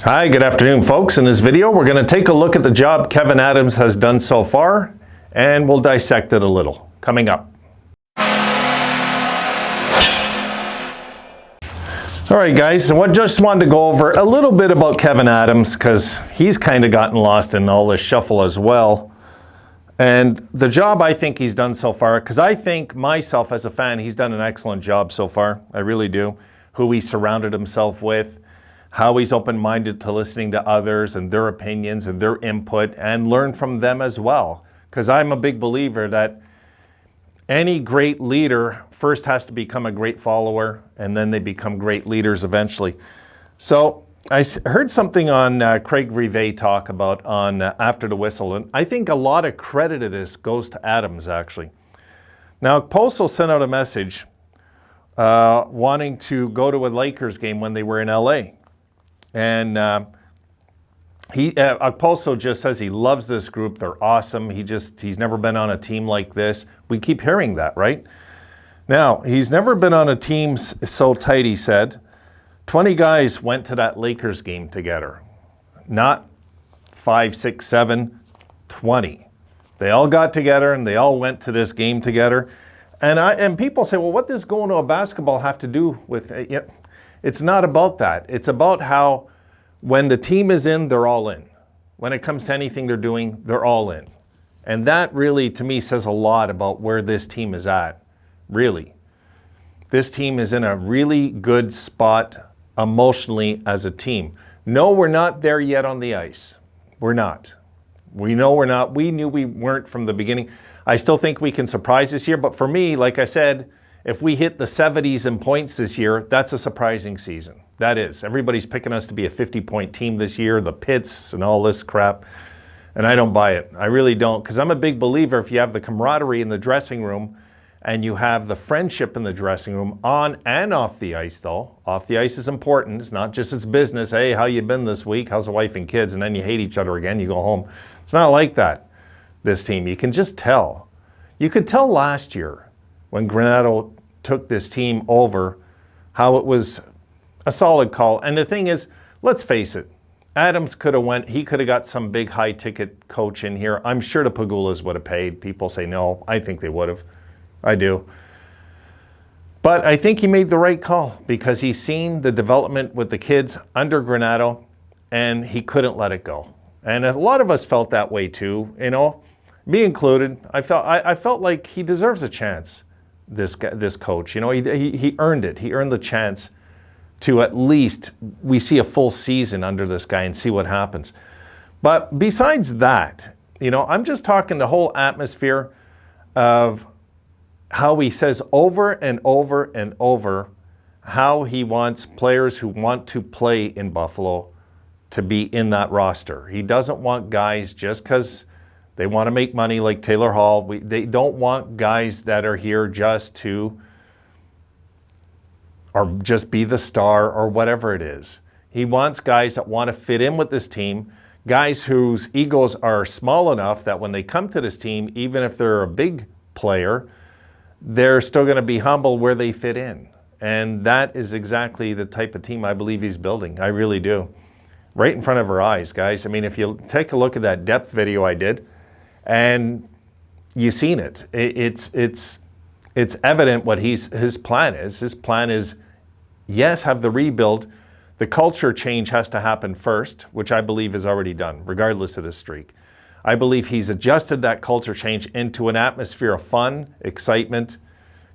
Hi, good afternoon, folks. In this video, we're going to take a look at the job Kevyn Adams has done so far, and we'll dissect it a little. Coming up. All right, guys, so I just wanted to go over a little bit about Kevyn Adams because he's kind of gotten lost in all this shuffle as well. And the job I think he's done so far, because I think myself as a fan, he's done an excellent job so far. I really do. Who he surrounded himself with, how he's open-minded to listening to others and their opinions and their input and learn from them as well. Because I'm a big believer that any great leader first has to become a great follower and then they become great leaders eventually. So I heard something on Craig Rivet talk about on After the Whistle, and I think a lot of credit of this goes to Adams actually. Now, Poso sent out a message wanting to go to a Lakers game when they were in LA. And Poso just says he loves this group. They're awesome. He's never been on a team like this. We keep hearing that, right? Now, he's never been on a team so tight, he said. 20 guys went to that Lakers game together. Not 5, 6, 7, 20. They all got together and they all went to this game together. And people say, well, what does going to a basketball have to do with it? It's not about that. It's about how when the team is in, they're all in. When it comes to anything they're doing, they're all in. And that really, to me, says a lot about where this team is at, really. This team is in a really good spot emotionally as a team. No, we're not there yet on the ice. We're not. We know we're not. We knew we weren't from the beginning. I still think we can surprise this year, but for me, like I said, if we hit the 70s in points this year, that's a surprising season. That is. Everybody's picking us to be a 50-point team this year, the pits and all this crap. And I don't buy it. I really don't. Because I'm a big believer if you have the camaraderie in the dressing room and you have the friendship in the dressing room on and off the ice, though. Off the ice is important. It's not just its business. Hey, how you been this week? How's the wife and kids? And then you hate each other again. You go home. It's not like that, this team. You can just tell. You could tell last year when Granato took this team over, how it was a solid call. And the thing is, let's face it, Adams could have went, he could have got some big high ticket coach in here. I'm sure the Pagulas would have paid. People say no. I think they would have. I do. But I think he made the right call because he's seen the development with the kids under Granato and he couldn't let it go. And a lot of us felt that way too, you know, me included. I felt like he deserves a chance. This coach, you know, he earned it. He earned the chance to at least we see a full season under this guy and see what happens. But besides that, you know, I'm just talking the whole atmosphere of how he says over and over and over how he wants players who want to play in Buffalo to be in that roster. He doesn't want guys just because they want to make money like Taylor Hall. They don't want guys that are here just to, or just be the star or whatever it is. He wants guys that want to fit in with this team, guys whose egos are small enough that when they come to this team, even if they're a big player, they're still going to be humble where they fit in. And that is exactly the type of team I believe he's building. I really do. Right in front of our eyes, guys. I mean, if you take a look at that depth video I did, and you've seen it. It's evident what his plan is. His plan is, yes, have the rebuild. The culture change has to happen first, which I believe is already done, regardless of the streak. I believe he's adjusted that culture change into an atmosphere of fun, excitement,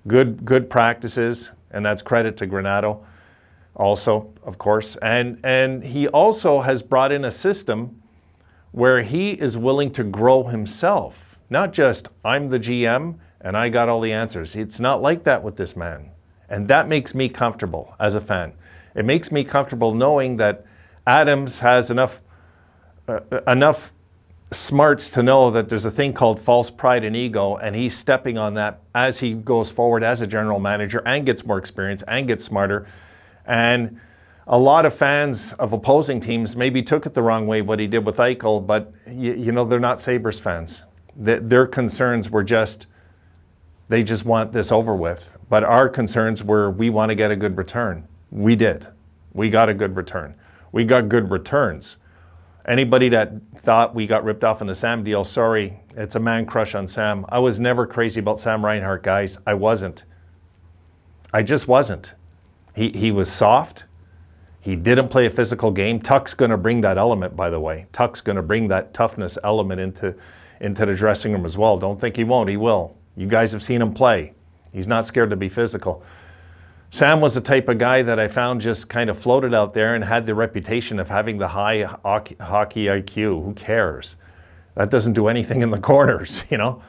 good practices, and that's credit to Granato also, of course. And he also has brought in a system where he is willing to grow himself. Not just, I'm the GM and I got all the answers. It's not like that with this man. And that makes me comfortable as a fan. It makes me comfortable knowing that Adams has enough smarts to know that there's a thing called false pride and ego, and he's stepping on that as he goes forward as a general manager and gets more experience and gets smarter. And a lot of fans of opposing teams maybe took it the wrong way, what he did with Eichel, but you know, they're not Sabres fans. Their concerns were just, they just want this over with. But our concerns were, we want to get a good return. We did. We got a good return. We got good returns. Anybody that thought we got ripped off in the Sam deal, sorry, it's a man crush on Sam. I was never crazy about Sam Reinhart, guys. I wasn't. I just wasn't. He was soft. He didn't play a physical game. Tuck's going to bring that element, by the way. Tuck's going to bring that toughness element into the dressing room as well. Don't think he won't. He will. You guys have seen him play. He's not scared to be physical. Sam was the type of guy that I found just kind of floated out there and had the reputation of having the high hockey IQ. Who cares? That doesn't do anything in the corners, you know?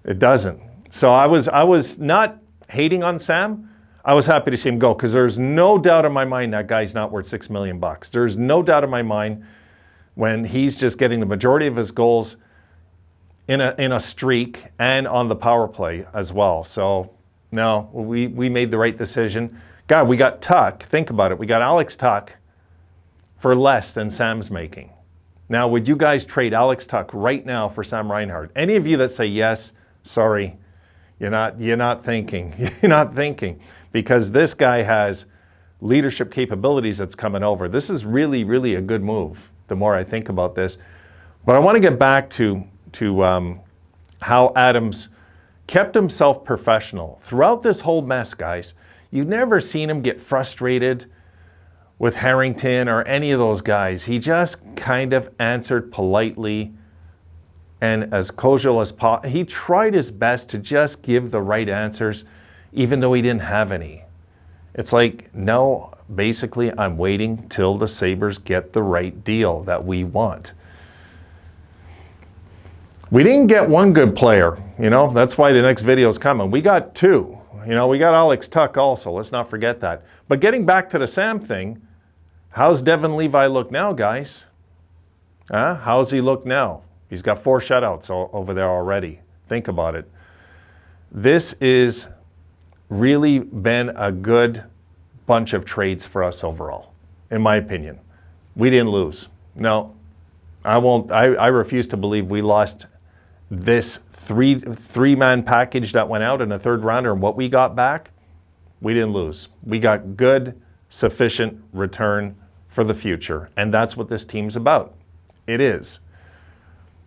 It doesn't. So I was not hating on Sam. I was happy to see him go because there's no doubt in my mind that guy's not worth $6 million. There's no doubt in my mind when he's just getting the majority of his goals in a streak and on the power play as well. So no, we made the right decision. God, we got Tuck. Think about it. We got Alex Tuck for less than Sam's making. Now, would you guys trade Alex Tuck right now for Sam Reinhart? Any of you that say yes, sorry, you're not thinking. You're not thinking. Because this guy has leadership capabilities that's coming over. This is really, really a good move, the more I think about this. But I want to get back to how Adams kept himself professional. Throughout this whole mess, guys, you've never seen him get frustrated with Harrington or any of those guys. He just kind of answered politely and as cordial as possible. He tried his best to just give the right answers, even though he didn't have any. It's like, no, basically, I'm waiting till the Sabres get the right deal that we want. We didn't get one good player, you know, that's why the next video is coming. We got two. You know, we got Alex Tuck also, let's not forget that. But getting back to the Sam thing, how's Devin Levi look now, guys? How's he look now? He's got 4 shutouts over there already. Think about it. This is really been a good bunch of trades for us overall, in my opinion. We didn't lose. No, I won't. I refuse to believe we lost this three-man package that went out in a third rounder and what we got back. We didn't lose. We got good, sufficient return for the future, and that's what this team's about. It is.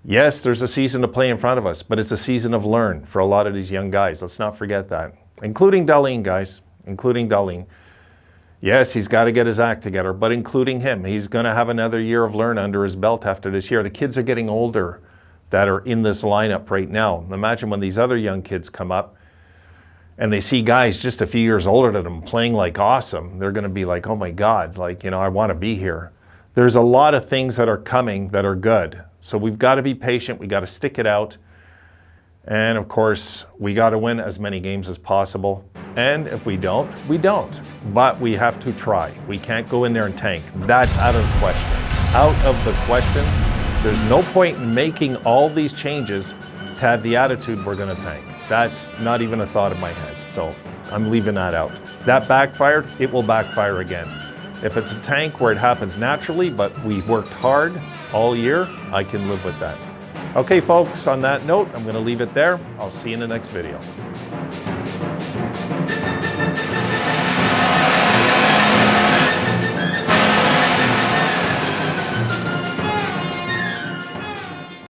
Yes, there's a season to play in front of us, but it's a season of learn for a lot of these young guys. Let's not forget that. Including Dahlin, guys, including Dahlin. Yes, he's got to get his act together, but including him, he's going to have another year of learn under his belt after this year. The kids are getting older that are in this lineup right now. Imagine when these other young kids come up and they see guys just a few years older than them playing like awesome. They're going to be like, oh my God, like, you know, I want to be here. There's a lot of things that are coming that are good. So we've got to be patient. We got to stick it out. And of course, we got to win as many games as possible. And if we don't, we don't. But we have to try. We can't go in there and tank. That's out of the question. Out of the question. There's no point in making all these changes to have the attitude we're going to tank. That's not even a thought in my head. So I'm leaving that out. That backfired, it will backfire again. If it's a tank where it happens naturally, but we worked hard all year, I can live with that. Okay, folks, on that note, I'm going to leave it there. I'll see you in the next video.